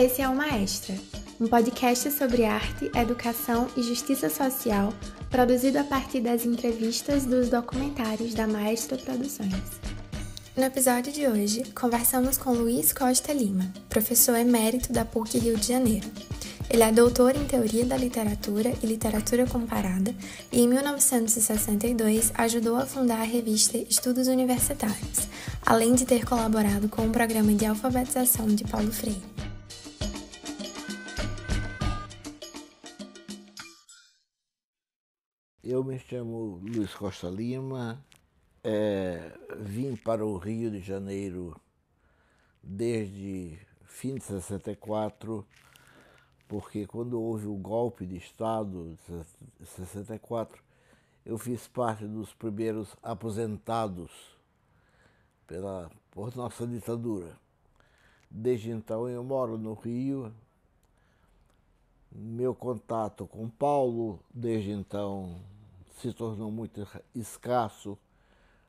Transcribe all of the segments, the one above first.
Esse é o Maestra, um podcast sobre arte, educação e justiça social, produzido a partir das entrevistas dos documentários da Maestra Produções. No episódio de hoje, conversamos com Luiz Costa Lima, professor emérito da PUC Rio de Janeiro. Ele é doutor em Teoria da Literatura e Literatura Comparada e, em 1962, ajudou a fundar a revista Estudos Universitários, além de ter colaborado com o programa de alfabetização de Paulo Freire. Eu me chamo Luiz Costa Lima, vim para o Rio de Janeiro desde fim de 64, porque quando houve o golpe de Estado de 64, eu fiz parte dos primeiros aposentados por nossa ditadura. Desde então eu moro no Rio. Meu contato com Paulo, desde então, se tornou muito escasso.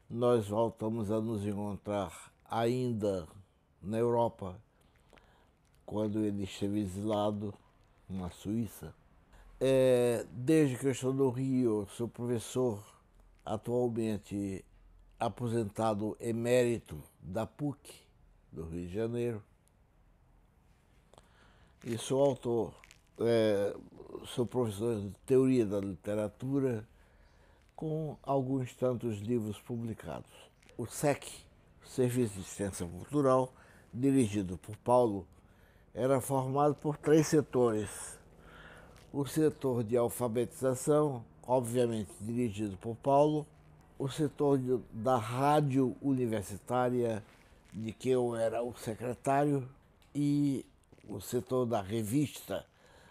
Nós voltamos a nos encontrar ainda na Europa, quando ele esteve exilado na Suíça. Desde que eu estou no Rio, sou professor, atualmente aposentado emérito da PUC, do Rio de Janeiro, e sou autor. Sou professor de Teoria da Literatura, com alguns tantos livros publicados. O SEC, Serviço de Extensão Cultural, dirigido por Paulo, era formado por 3 setores. O setor de alfabetização, obviamente dirigido por Paulo, o setor da rádio universitária, de que eu era o secretário, e o setor da revista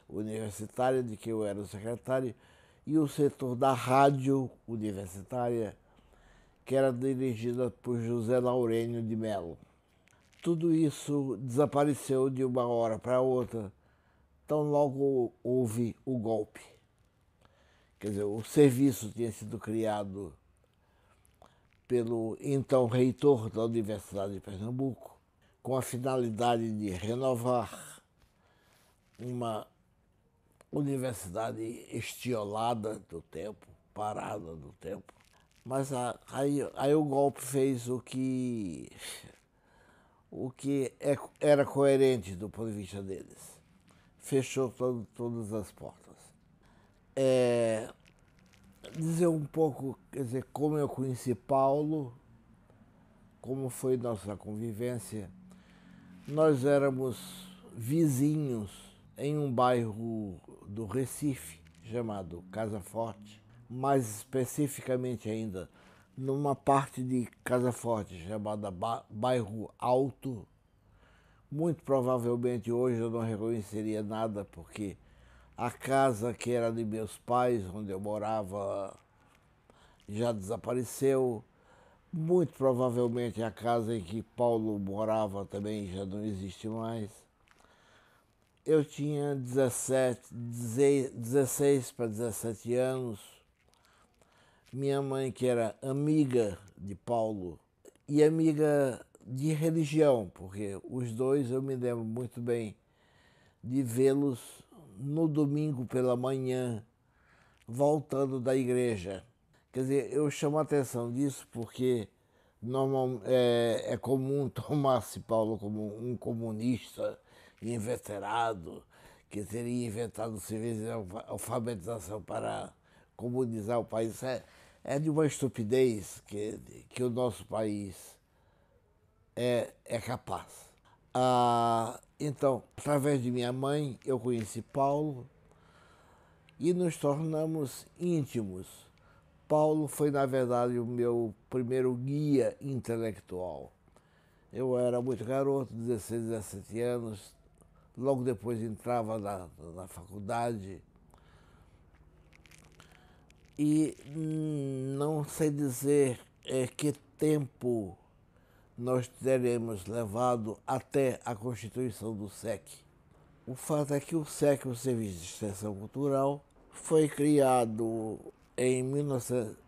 universitária, de que eu era o secretário, e o setor da rádio universitária, que era dirigida por José Laurênio de Mello. Tudo isso desapareceu de uma hora para outra, tão logo houve o golpe. Quer dizer, o serviço tinha sido criado pelo então reitor da Universidade de Pernambuco, com a finalidade de renovar uma universidade estiolada do tempo, parada do tempo. Mas aí o golpe fez o que era coerente do ponto de vista deles. Fechou todas as portas. Dizer um pouco, quer dizer, como eu conheci Paulo, como foi nossa convivência. Nós éramos vizinhos em um bairro do Recife, chamado Casa Forte, mais especificamente ainda numa parte de Casa Forte chamada Bairro Alto. Muito provavelmente hoje eu não reconheceria nada, porque a casa que era de meus pais, onde eu morava, já desapareceu. Muito provavelmente a casa em que Paulo morava também já não existe mais. Eu tinha 16 para 17 anos. Minha mãe, que era amiga de Paulo e amiga de religião, porque os dois eu me lembro muito bem de vê-los no domingo pela manhã, voltando da igreja. Quer dizer, eu chamo a atenção disso porque é comum tomar-se Paulo como um comunista inveterado, que teria inventado o serviço de alfabetização para comunizar o país. É de uma estupidez que o nosso país é capaz. Então, através de minha mãe, eu conheci Paulo e nos tornamos íntimos. Paulo foi, na verdade, o meu primeiro guia intelectual. Eu era muito garoto, 16, 17 anos, logo depois entrava na faculdade. E não sei dizer que tempo nós teremos levado até a constituição do SEC. O fato é que o SEC, o Serviço de Extensão Cultural, foi criado em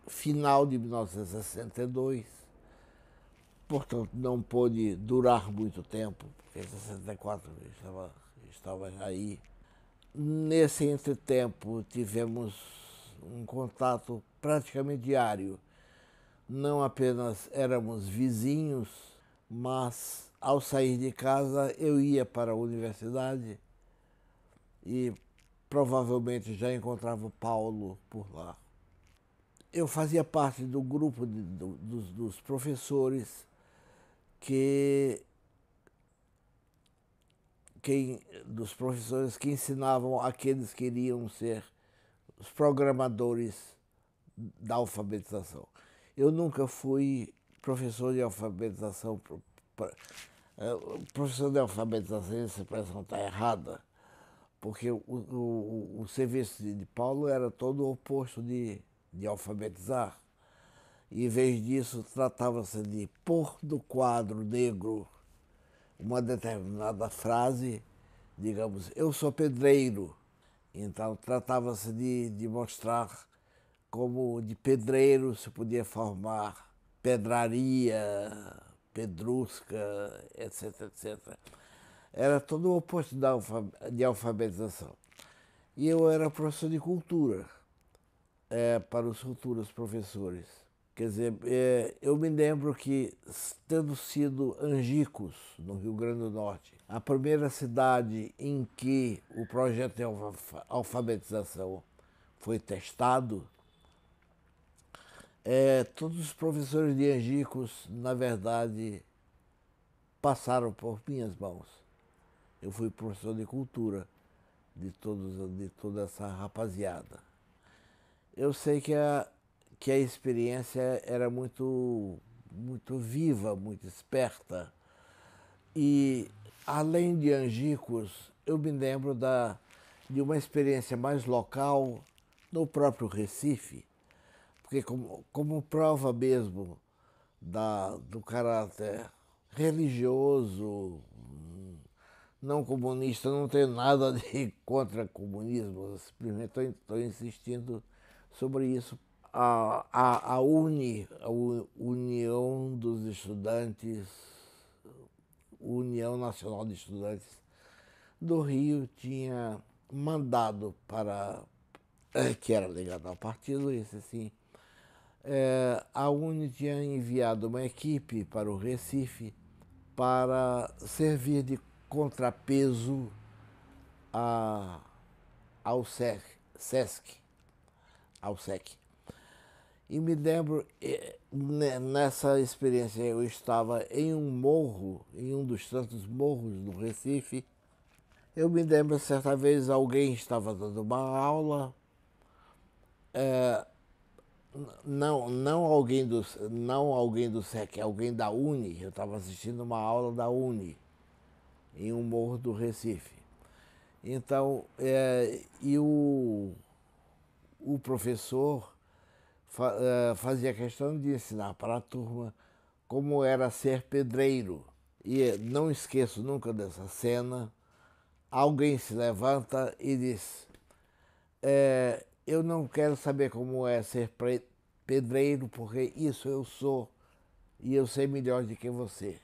final de 1962, portanto não pôde durar muito tempo, porque em 64 estava aí. Nesse entretempo, tivemos um contato praticamente diário. Não apenas éramos vizinhos, mas ao sair de casa eu ia para a universidade e provavelmente já encontrava o Paulo por lá. Eu fazia parte do grupo dos professores dos professores que ensinavam aqueles que iriam ser os programadores da alfabetização. Eu nunca fui professor de alfabetização. Professor de alfabetização, essa expressão está errada, porque o serviço de Paulo era todo o oposto de alfabetizar. E, em vez disso, tratava-se de pôr no quadro negro uma determinada frase, digamos, eu sou pedreiro. Então, tratava-se de mostrar como de pedreiro se podia formar pedraria, pedrusca, etc, etc. Era todo o oposto de alfabetização. E eu era professor de cultura para os futuros professores. Quer dizer, eu me lembro que, tendo sido Angicos, no Rio Grande do Norte, a primeira cidade em que o projeto de alfabetização foi testado, todos os professores de Angicos, na verdade, passaram por minhas mãos. Eu fui professor de cultura de toda essa rapaziada. Eu sei que a experiência era muito viva, muito esperta. E, além de Angicos, eu me lembro de uma experiência mais local no próprio Recife, porque como prova mesmo do caráter religioso, não comunista, não tenho nada de contra comunismo, simplesmente estou insistindo sobre isso. A União dos Estudantes, União Nacional de Estudantes do Rio, tinha mandado que era ligado ao partido, esse sim, a UNE tinha enviado uma equipe para o Recife para servir de contrapeso ao SESC. E me lembro, nessa experiência, eu estava em um morro, em um dos tantos morros do Recife. Eu me lembro, certa vez, alguém estava dando uma aula, não alguém do SEC, alguém da UNE. Eu estava assistindo uma aula da UNE, em um morro do Recife. Então, o professor fazia questão de ensinar para a turma como era ser pedreiro. E não esqueço nunca dessa cena. Alguém se levanta e diz: eu não quero saber como é ser pedreiro, porque isso eu sou e eu sei melhor do que você.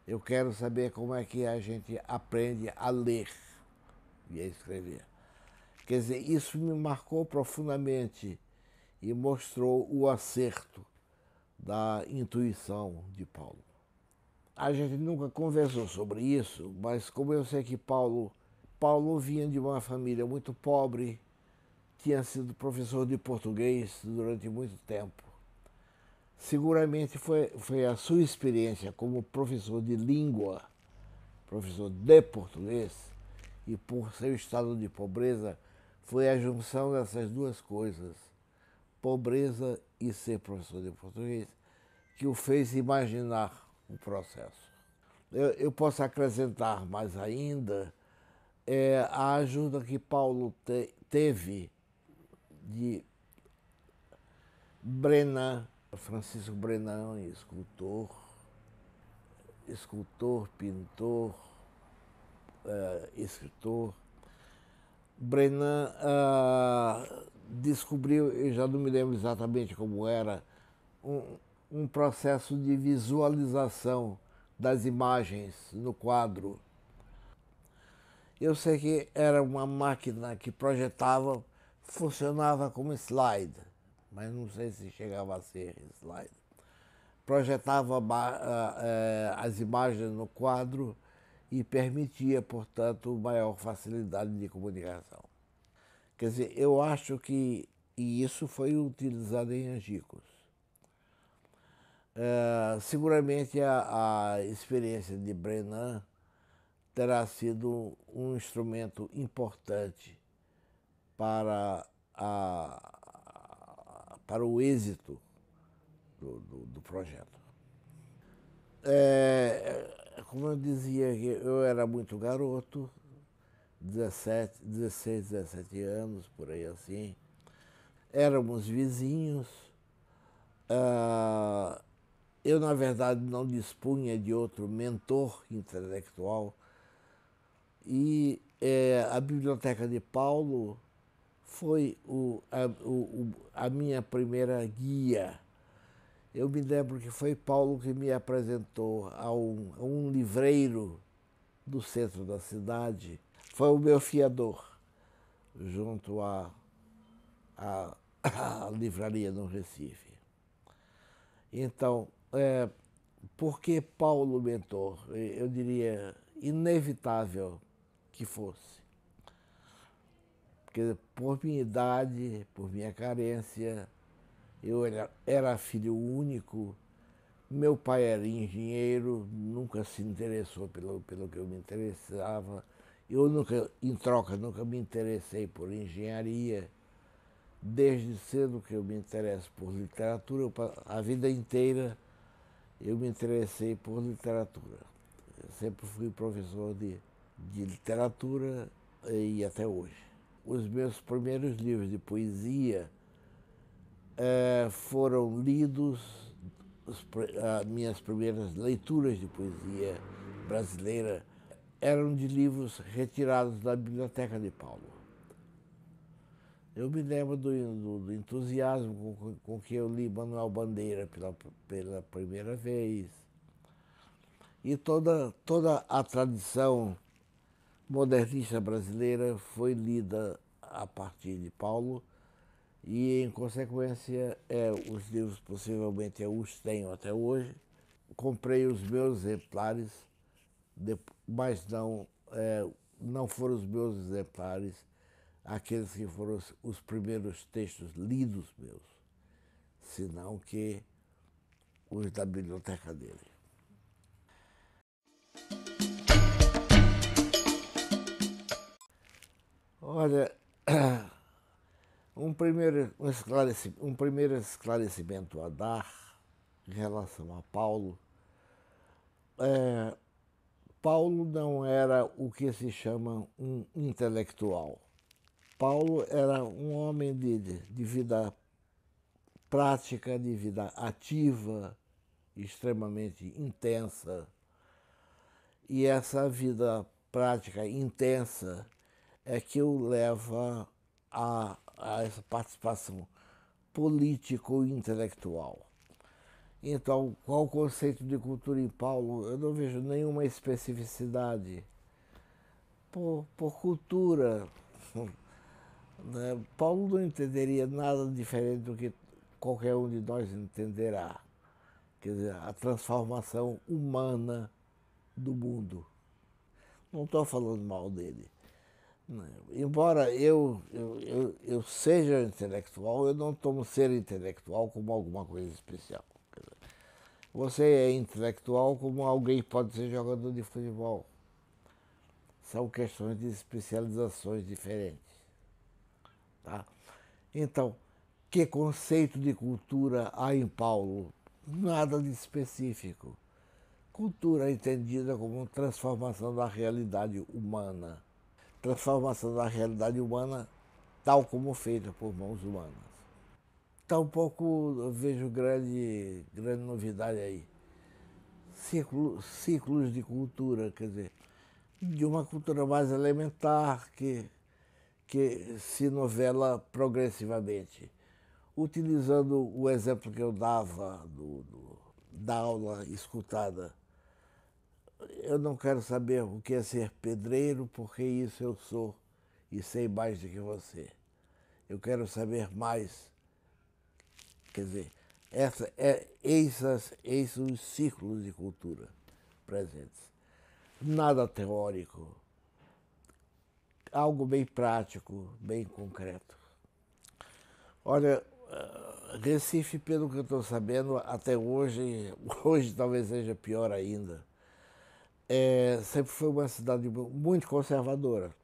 Eu quero saber como é que a gente aprende a ler e a escrever. Quer dizer, isso me marcou profundamente e mostrou o acerto da intuição de Paulo. A gente nunca conversou sobre isso, mas como eu sei que Paulo vinha de uma família muito pobre, tinha sido professor de português durante muito tempo. Seguramente foi a sua experiência como professor de língua, professor de português, e por seu estado de pobreza, foi a junção dessas duas coisas, pobreza e ser professor de português, que o fez imaginar o processo. Eu posso acrescentar mais ainda a ajuda que Paulo teve de Brenan, Francisco Brenan, escultor, pintor, escritor. Brenan descobriu, eu já não me lembro exatamente como era, um processo de visualização das imagens no quadro. Eu sei que era uma máquina que projetava, funcionava como slide, mas não sei se chegava a ser slide. Projetava as imagens no quadro e permitia, portanto, maior facilidade de comunicação. Quer dizer, eu acho que e isso foi utilizado em Angicos. Seguramente a experiência de Brennan terá sido um instrumento importante para, para o êxito do projeto. Como eu dizia, eu era muito garoto, 16, 17 anos, por aí assim. Éramos vizinhos. Eu, na verdade, não dispunha de outro mentor intelectual. E a Biblioteca de Paulo foi a minha primeira guia. Eu me lembro que foi Paulo que me apresentou a um livreiro do centro da cidade. Foi o meu fiador, junto à livraria no Recife. Então, por que Paulo mentor? Eu diria inevitável que fosse. Porque por minha idade, por minha carência, eu era filho único, meu pai era engenheiro, nunca se interessou pelo que eu me interessava. Eu nunca, em troca, nunca me interessei por engenharia. Desde cedo que eu me interesso por literatura, a vida inteira eu me interessei por literatura. Eu sempre fui professor de literatura e até hoje. Os meus primeiros livros de poesia foram lidos, minhas primeiras leituras de poesia brasileira eram de livros retirados da Biblioteca de Paulo. Eu me lembro do entusiasmo com que eu li Manuel Bandeira pela primeira vez. E toda a tradição modernista brasileira foi lida a partir de Paulo e, em consequência, os livros possivelmente eu os tenho até hoje. Comprei os meus exemplares, mas não foram os meus exemplares aqueles que foram os primeiros textos lidos meus, senão que os da biblioteca dele. Olha, um primeiro esclarecimento a dar em relação a Paulo. Paulo não era o que se chama um intelectual. Paulo era um homem de vida prática, de vida ativa, extremamente intensa. E essa vida prática intensa é que o leva a essa participação político-intelectual. Então, qual o conceito de cultura em Paulo? Eu não vejo nenhuma especificidade. Por cultura, né? Paulo não entenderia nada diferente do que qualquer um de nós entenderá. Quer dizer, a transformação humana do mundo. Não estou falando mal dele. Embora eu seja intelectual, eu não tomo ser intelectual como alguma coisa especial. Você é intelectual como alguém pode ser jogador de futebol. São questões de especializações diferentes. Tá? Então, que conceito de cultura há em Paulo? Nada de específico. Cultura é entendida como transformação da realidade humana. Transformação da realidade humana tal como feita por mãos humanas. Tampouco eu vejo grande novidade aí. Ciclos de cultura, quer dizer, de uma cultura mais elementar que se novela progressivamente. Utilizando o exemplo que eu dava da aula escutada, Eu não quero saber o que é ser pedreiro, porque isso eu sou e sei mais do que você. Eu quero saber mais. Quer dizer, eis os ciclos de cultura presentes. Nada teórico, algo bem prático, bem concreto. Olha, Recife, pelo que eu estou sabendo, até hoje talvez seja pior ainda, sempre foi uma cidade muito conservadora.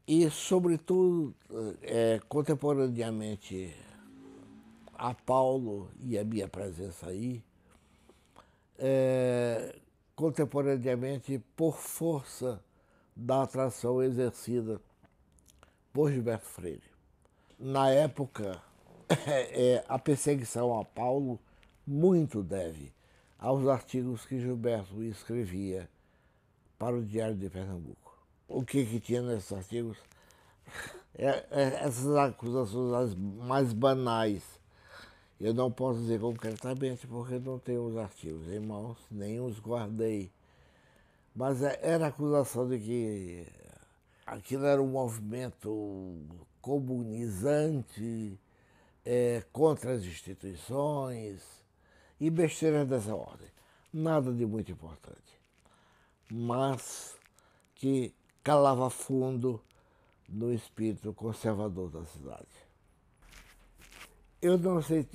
E, sobretudo, contemporaneamente a Paulo e a minha presença aí, contemporaneamente por força da atração exercida por Gilberto Freire. Na época, a perseguição a Paulo muito deve aos artigos que Gilberto escrevia para o Diário de Pernambuco. O que tinha nesses artigos? Essas acusações mais banais. Eu não posso dizer concretamente porque não tenho os artigos em mãos, nem os guardei. Mas era a acusação de que aquilo era um movimento comunizante, contra as instituições e besteiras dessa ordem. Nada de muito importante, mas que calava fundo no espírito conservador da cidade. Eu não sei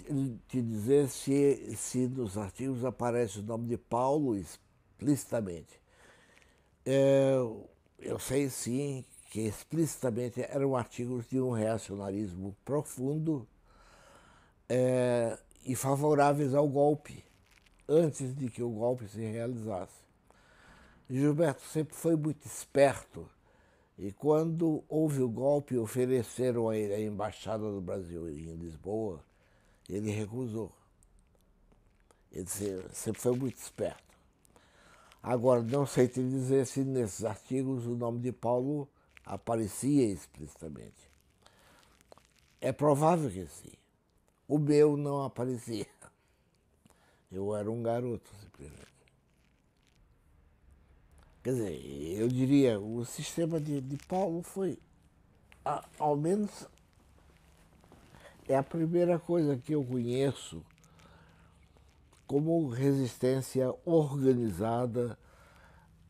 te dizer se nos artigos aparece o nome de Paulo explicitamente. Eu sei sim que explicitamente eram artigos de um reacionarismo profundo e favoráveis ao golpe, antes de que o golpe se realizasse. Gilberto sempre foi muito esperto e quando houve o golpe ofereceram a ele a Embaixada do Brasil em Lisboa, ele recusou. Ele sempre foi muito esperto. Agora, não sei te dizer se nesses artigos o nome de Paulo aparecia explicitamente. É provável que sim. O meu não aparecia. Eu era um garoto, simplesmente. Quer dizer, eu diria, o sistema de Paulo foi, ao menos, é a primeira coisa que eu conheço como resistência organizada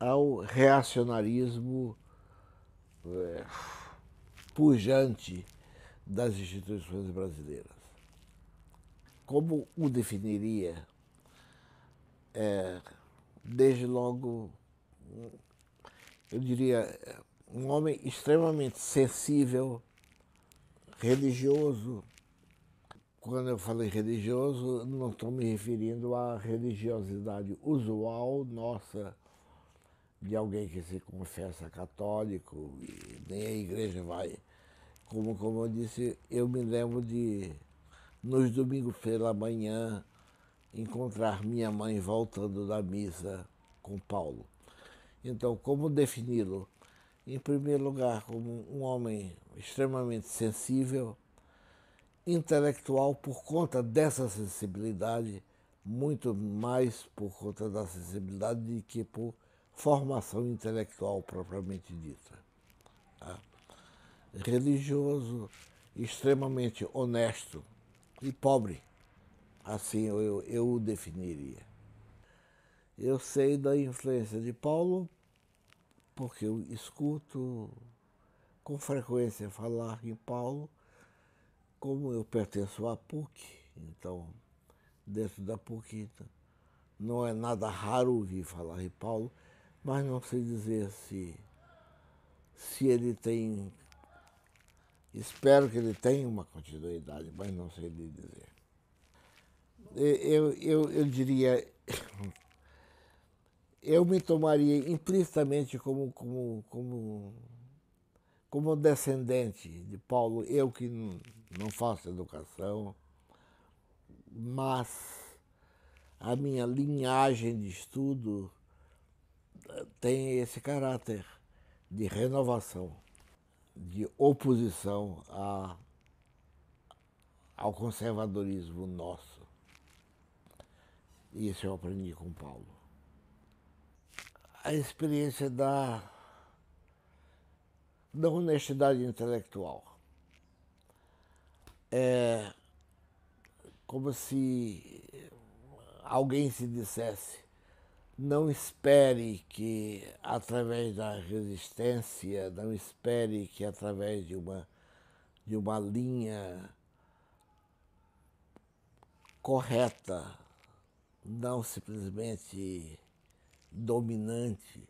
ao reacionarismo pujante das instituições brasileiras. Como o definiria? Desde logo, eu diria, um homem extremamente sensível, religioso. Quando eu falei religioso, não estou me referindo à religiosidade usual nossa, de alguém que se confessa católico e nem a igreja vai. Como eu disse, eu me lembro de, nos domingos pela manhã, encontrar minha mãe voltando da missa com Paulo. Então, como defini-lo? Em primeiro lugar, como um homem extremamente sensível, intelectual por conta dessa sensibilidade, muito mais por conta da sensibilidade do que por formação intelectual propriamente dita. Tá? Religioso, extremamente honesto e pobre, assim eu o definiria. Eu sei da influência de Paulo porque eu escuto com frequência falar em Paulo. Como eu pertenço à PUC, então, dentro da PUC, não é nada raro ouvir falar em Paulo, mas não sei dizer se ele tem. Espero que ele tenha uma continuidade, mas não sei lhe dizer. Eu diria, eu me tomaria implicitamente como descendente de Paulo, eu que não faço educação, mas a minha linhagem de estudo tem esse caráter de renovação, de oposição ao conservadorismo nosso. Isso eu aprendi com Paulo. a experiência da honestidade intelectual. É como se alguém se dissesse: não espere que através da resistência, não espere que através de uma linha correta, não simplesmente dominante,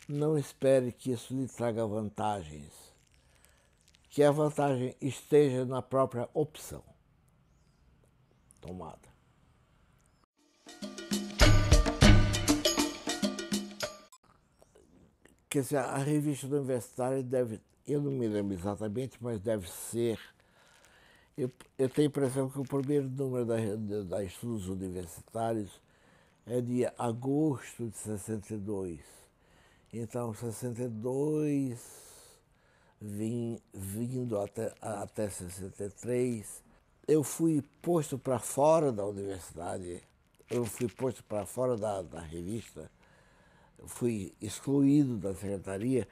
não espere que isso lhe traga vantagens, que a vantagem esteja na própria opção tomada. Quer dizer, a revista universitária deve, eu não me lembro exatamente, mas deve ser. Eu tenho a impressão que o primeiro número da Estudos Universitários é de agosto de 62. Então, 62, vindo até 63, eu fui posto para fora da universidade, eu fui posto para fora da revista, eu fui excluído da secretaria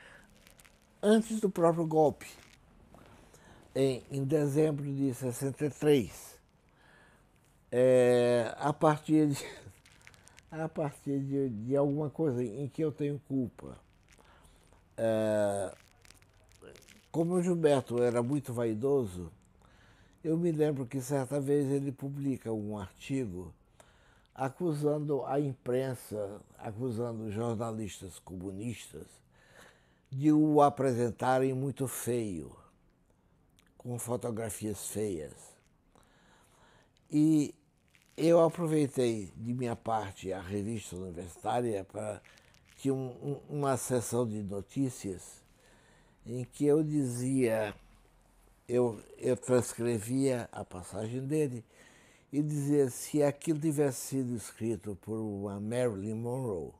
antes do próprio golpe, em dezembro de 63. A partir de alguma coisa em que eu tenho culpa. Como o Gilberto era muito vaidoso, eu me lembro que certa vez ele publica um artigo acusando a imprensa, acusando jornalistas comunistas de o apresentarem muito feio, com fotografias feias. E eu aproveitei de minha parte a revista universitária para que uma sessão de notícias em que eu dizia, eu transcrevia a passagem dele e dizia: se aquilo tivesse sido escrito por uma Marilyn Monroe,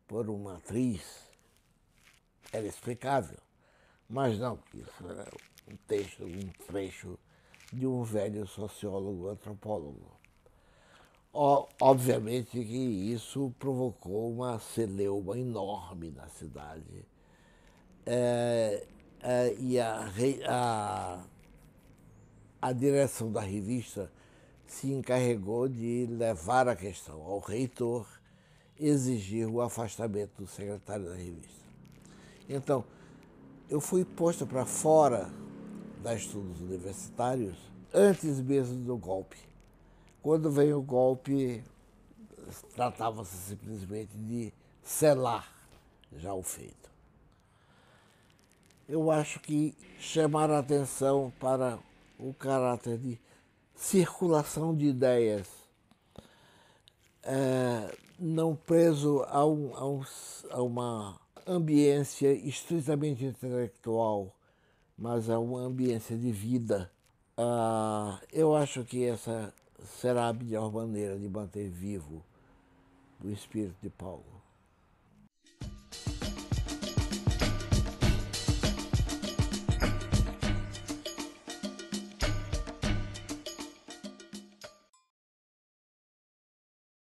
por uma atriz, era explicável. Mas não, isso era um trecho de um velho sociólogo, antropólogo. Obviamente que isso provocou uma celeuma enorme na cidade. E a direção da revista se encarregou de levar a questão ao reitor, exigir o afastamento do secretário da revista. Então, eu fui posto para fora da Estudos Universitários antes mesmo do golpe. Quando veio o golpe, tratava-se simplesmente de selar já o feito. Eu acho que chamar a atenção para o caráter de circulação de ideias, não preso a uma ambiência estritamente intelectual, mas a uma ambiência de vida. Eu acho que essa será a melhor maneira de manter vivo o espírito de Paulo.